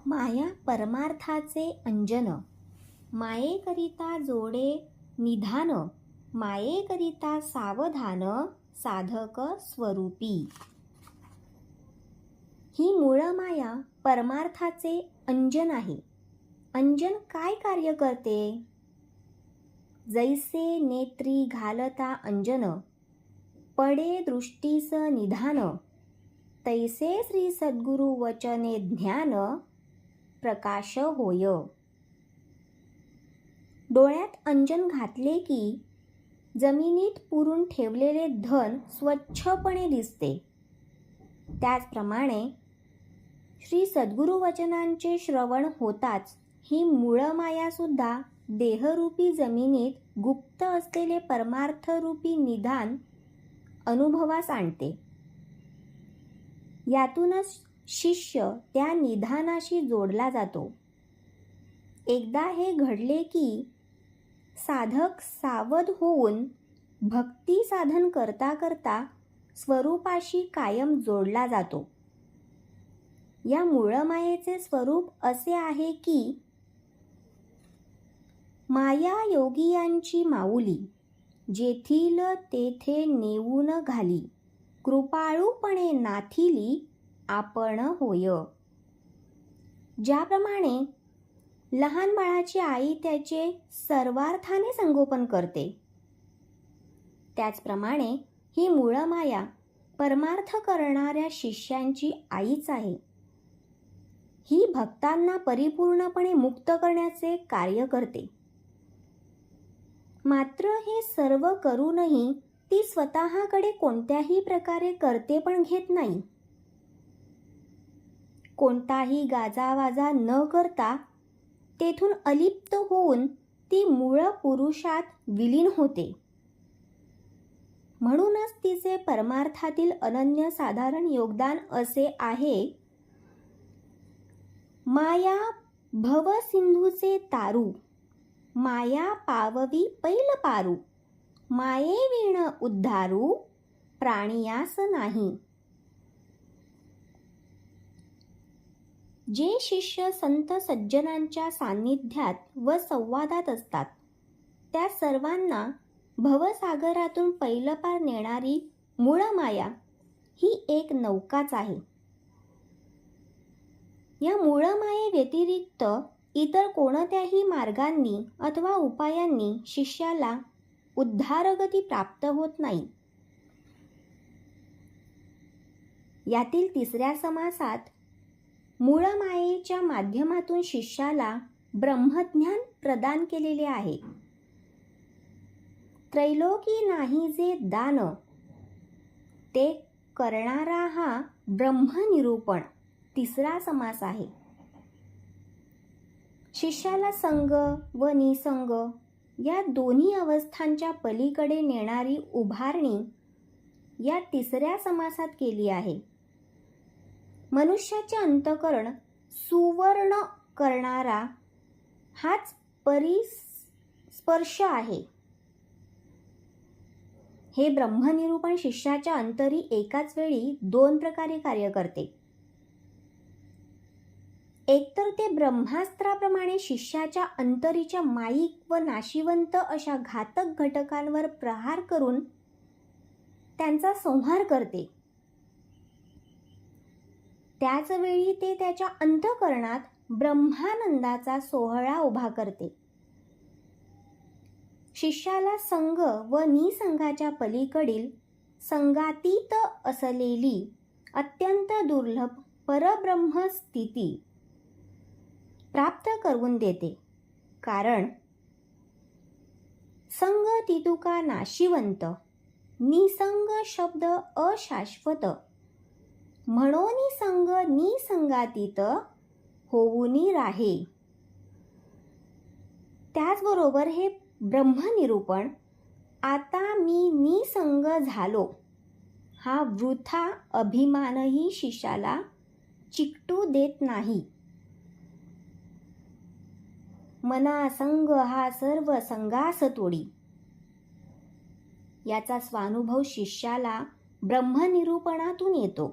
माया परमार्थाचे अंजन, मायेकरिता जोडे निधान, मायेकरिता सावधान, साधक स्वरूपी. ही मूळ माया परमार्थाचे अंजन आहे. अंजन काय कार्य करते? जैसे नेत्री घालता अंजन, पडे दृष्टीस निधान, तैसे श्री सद्गुरु वचने ज्ञान, प्रकाश होय. डोळ्यात अंजन घातले की जमिनीत पुरून ठेवलेले धन स्वच्छपणे दिसते. त्याचप्रमाणे श्री सद्गुरु वचनांचे श्रवण होताच ही मूळ माया सुद्धा देहरूपी जमिनीत गुप्त असलेले परमार्थरूपी निधान अनुभवास आणते. यातूनच शिष्य त्या निधानाशी जोडला जातो. एकदा हे घडले की साधक सावध होऊन भक्ती साधन करता करता स्वरूपाशी कायम जोडला जातो. या मूळ मायेचे स्वरूप असे आहे की माया योगियांची माऊली, जेथील तेथे नेऊन घाली, कृपाळूपणे नाथिली आपण होय. ज्याप्रमाणे लहान बाळाची आई त्याचे सर्वार्थाने संगोपन करते, त्याचप्रमाणे ही मूळ माया परमार्थ करणाऱ्या शिष्यांची आईच आहे. ही भक्तांना परिपूर्णपणे मुक्त करण्याचे कार्य करते. मात्र हे सर्व करूनही ती स्वतःकडे कोणत्याही प्रकारे करते पण घेत नाही. कोणताही गाजावाजा न करता तेथून अलिप्त होऊन ती मूळ पुरुषात विलीन होते. म्हणूनच तिचे परमार्थातील अनन्यसाधारण योगदान असे आहे. माया भवसिंधूचे तारू, माया पाववी पैल पारू, माये वीण उद्धारू, प्राणियास नाही. जे शिष्य संत सज्जनांच्या सान्निध्यात व संवादात असतात त्या सर्वांना भवसागरातून पैलपार नेणारी मूळ माया ही एक नौकाच आहे. या मूळ माये व्यतिरिक्त इतर कोणत्याही मार्गांनी अथवा उपायांनी शिष्याला उद्धारगती प्राप्त होत नाही. यातील तिसऱ्या समासात मूळ मायेच्या माध्यमातून शिष्याला ब्रह्मज्ञान प्रदान केलेले आहे. त्रैलोकी नाही जे दान, ते करणारा हा ब्रह्मनिरूपण तिसरा समास आहे. शिष्याला संग व निसंग या दोन्ही अवस्थांच्या पलीकडे नेणारी उभारणी या तिसऱ्या समासात केली आहे. मनुष्याचे अंतःकरण सुवर्ण करणारा हाच परिस्पर्श आहे. हे ब्रह्मनिरूपण शिष्याच्या अंतरी एकाच वेळी दोन प्रकारे कार्य करते. एकतर ते ब्रह्मास्त्राप्रमाणे शिष्याच्या अंतरीच्या माईक व नाशिवंत अशा घातक घटकांवर प्रहार करून त्यांचा संहार करते. त्याचवेळी ते त्याच्या अंतःकरणात ब्रह्मानंदाचा सोहळा उभा करते. शिष्याला संग व निसंगाच्या पलीकडील संगातीत असलेली अत्यंत दुर्लभ परब्रह्म स्थिती प्राप्त करून देते. कारण संग तितुका नाशिवंत, निसंग शब्द अशाश्वत, म्हणून संग निसंगातीत होऊनी राहे. त्याचबरोबर हे ब्रह्मनिरूपण आता मी निसंग झालो हा वृथा अभिमानही शिष्याला चिकटू देत नाही. मना संग हा सर्व संगास तोडी याचा स्वानुभव शिष्याला ब्रह्मनिरूपणातून येतो.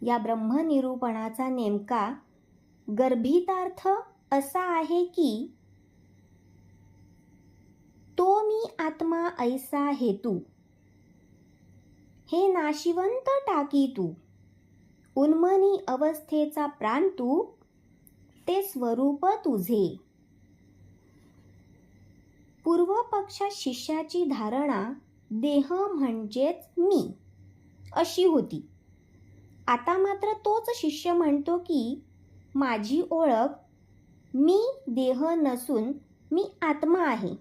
या ब्रह्मनिरूपणाचा नेमका गर्भितार्थ असा आहे की तो मी आत्मा ऐसा हेतू, हे नाशिवंत टाकी तू, उन्मनी अवस्थेचा प्राण तू, ते स्वरूप तुझे. पूर्व पक्षात शिष्याची धारणा देह म्हणजेच मी अशी होती. आता मात्र तोच शिष्य म्हणतो की माझी ओळख मी देह नसून मी आत्मा आहे.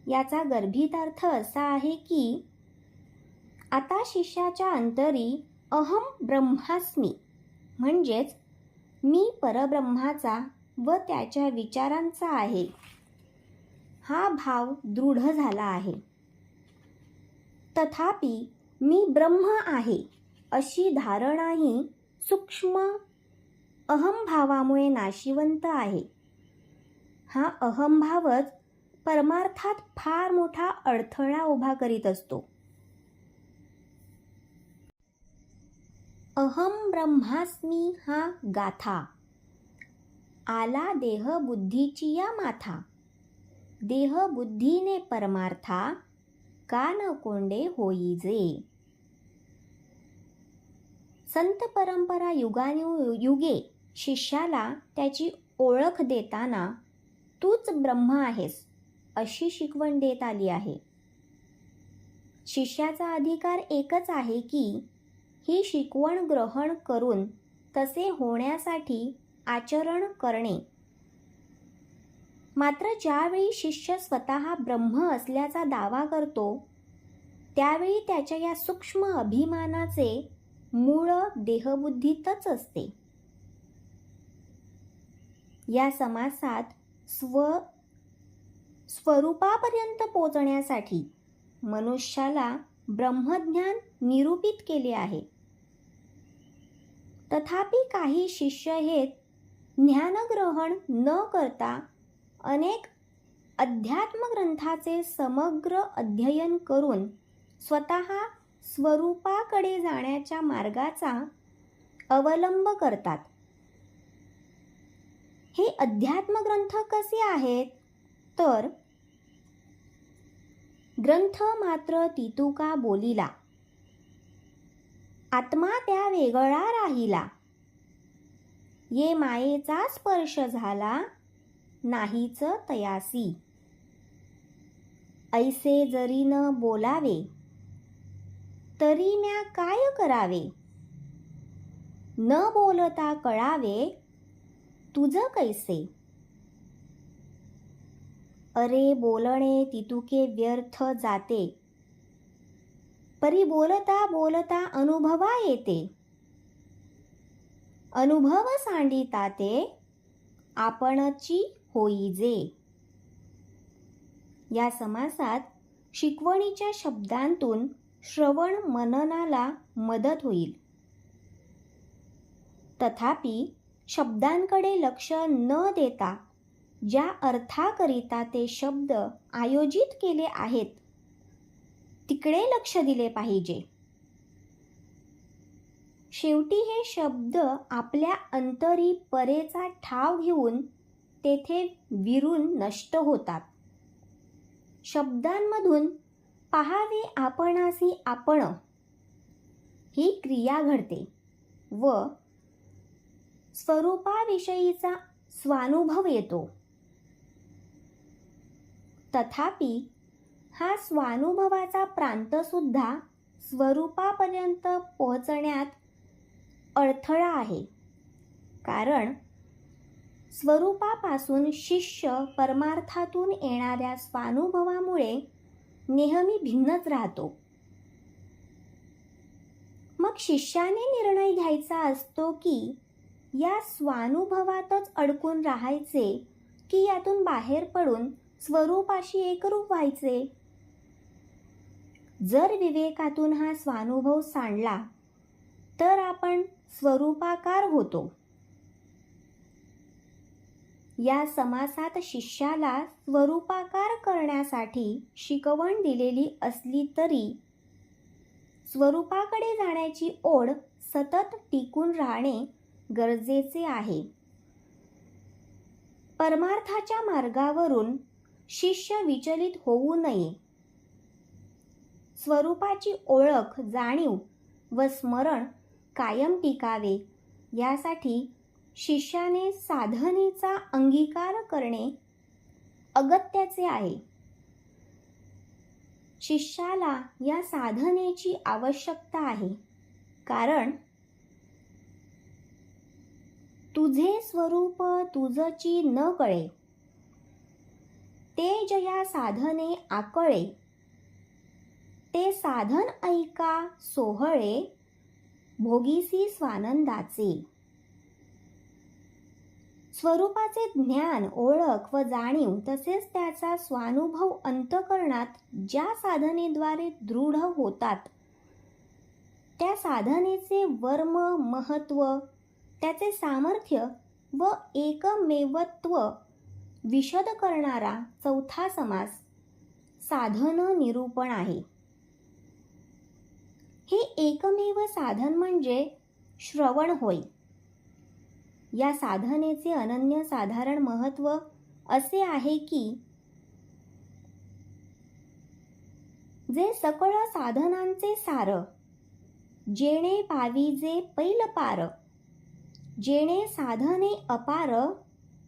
याचा गर्भितार्थ असा आहे की आता शिष्याच्या अंतरी अहम ब्रह्मास्मी म्हणजेच मी परब्रह्माचा व त्याच्या विचारांचा आहे हा भाव दृढ झाला आहे. तथापि मी ब्रह्म आहे अशी धारणाही सूक्ष्म अहमभावामुळे नाशिवंत आहे. हा अहमभावच परमार्थात फार मोठा अडथळा उभा करीत असतो. अहम ब्रह्मास्मी हा गाथा, आला देह बुद्धीची या माथा, देह बुद्धीने परमार्था, का न कोंडे होईजे. संत परंपरा युगानुयुगे शिष्याला त्याची ओळख देताना तूच ब्रह्म आहेस अशी शिकवण देत आली आहे. शिष्याचा अधिकार एकच आहे की ही शिकवण ग्रहण करून तसे होण्यासाठी आचरण करणे. मात्र ज्यावेळी शिष्य स्वतः ब्रह्म असल्याचा दावा करतो त्यावेळी त्याच्या या सूक्ष्म अभिमानाचे मूळ देहबुद्धीतच असते. या समासात स्वरूपापर्यंत पोचण्यासाठी मनुष्याला ब्रह्मज्ञान निरूपित केले आहे. तथापि काही शिष्य हे ज्ञानग्रहण न करता अनेक अध्यात्म ग्रंथाचे समग्र अध्ययन करून स्वतः स्वरूपाकडे जाण्याच्या मार्गाचा अवलंब करतात. हे अध्यात्म ग्रंथ कसे आहेत तर ग्रंथ मात्र तितुका बोलिला, आत्मा त्या वेगळा राहिला, ये मायेचा स्पर्श झाला नाहीच तयासी. ऐसे जरी न बोलावे तरी म्या काय करावे, न बोलता कळावे तुझ कैसे. अरे बोलणे तितुके व्यर्थ जाते, परी बोलता बोलता अनुभवा येते, अनुभव सांडिता ते आपणची होईजे. या समासात शिकवणीच्या शब्दांतून श्रवण मननाला मदत होईल. तथापि शब्दांकडे लक्ष न देता ज्या अर्थाकरिता ते शब्द आयोजित केले आहेत तिकडे लक्ष दिले पाहिजे. शेवटी हे शब्द आपल्या अंतरी परेचा ठाव घेऊन तेथे विरून नष्ट होतात. शब्दांमधून पहावे आपणासी आपण ही क्रिया घडते व स्वरूपाविषयीचा स्वानुभव येतो. तथापि हा स्वानुभवाचा प्रांतसुद्धा स्वरूपापर्यंत पोहोचण्यात अडथळा आहे. कारण स्वरूपापासून शिष्य परमार्थातून येणाऱ्या स्वानुभवामुळे नेहमी भिन्नच राहतो. मग शिष्याने निर्णय घ्यायचा असतो की या स्वानुभवातच अडकून राहायचे की यातून बाहेर पडून स्वरूपाशी एकरूप व्हायचे. जर विवेकातून हा स्वानुभव सांडला तर आपण स्वरूपाकार होतो. या समासात शिष्याला स्वरूपाकार करण्यासाठी शिकवण दिलेली असली तरी स्वरूपाकडे जाण्याची ओढ सतत टिकून राहणे गरजेचे आहे. परमार्थाच्या मार्गावरून शिष्य विचलित होऊ नये. स्वरूपाची ओळख, जाणीव व स्मरण कायम टिकावे यासाठी शिष्याने साधनेचा अंगीकार करणे अगत्याचे आहे. शिष्याला या साधनेची आवश्यकता आहे, कारण तुझे स्वरूप तुझची न कळे, ते जया साधने आकळे, ते साधन ऐका सोहळे, भोगीसी स्वानंदाचे. स्वरूपाचे ज्ञान, ओळख व जाणीव तसेच त्याचा स्वानुभव अंतःकरणात ज्या साधनेद्वारे दृढ होतात, त्या साधनेचे वर्म, महत्त्व, त्याचे सामर्थ्य व एकमेवत्व विशद करणारा चौथा समास साधन निरूपण आहे. हे एकमेव साधन म्हणजे श्रवण होय. या साधनेचे अनन्यसाधारण महत्त्व असे आहे की जे सकळ साधनांचे सार, जेणे पाविजे पैल पार, जेणे साधने अपार,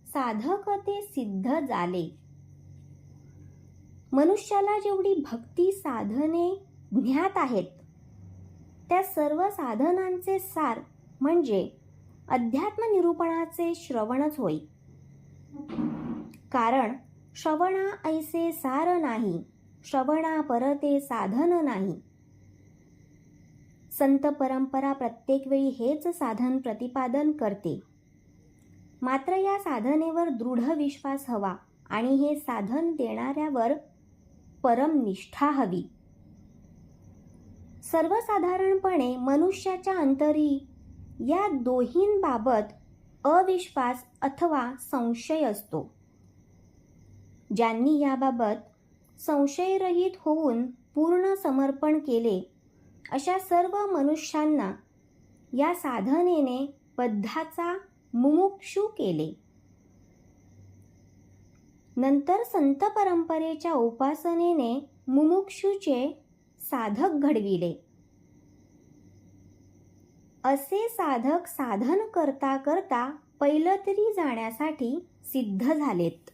साधक ते सिद्ध झाले. मनुष्याला जेवढी भक्ती साधने ज्ञात आहेत, त्या सर्व साधनांचे सार म्हणजे अध्यात्म निरूपणाचे श्रवणच होय. कारण श्रवणा ऐसे सार नाही, श्रवणा परते साधन नाही. संत परंपरा प्रत्येक वेळी हेच साधन प्रतिपादन करते. मात्र या साधनेवर दृढ विश्वास हवा आणि हे साधन देणाऱ्यावर परम निष्ठा हवी. सर्वसाधारणपणे मनुष्याच्या अंतरी या दोहींबाबत अविश्वास अथवा संशय असतो. ज्यांनी याबाबत संशयरहित होऊन पूर्ण समर्पण केले, अशा सर्व मनुष्यांना या साधनेने बद्धाचा मुमुक्षू केले. नंतर संत परंपरेच्या उपासनेने मुमुक्षूचे साधक घडविले. असे साधक साधन करता करता पैलतरी जाण्यासाठी सिद्ध झालेत.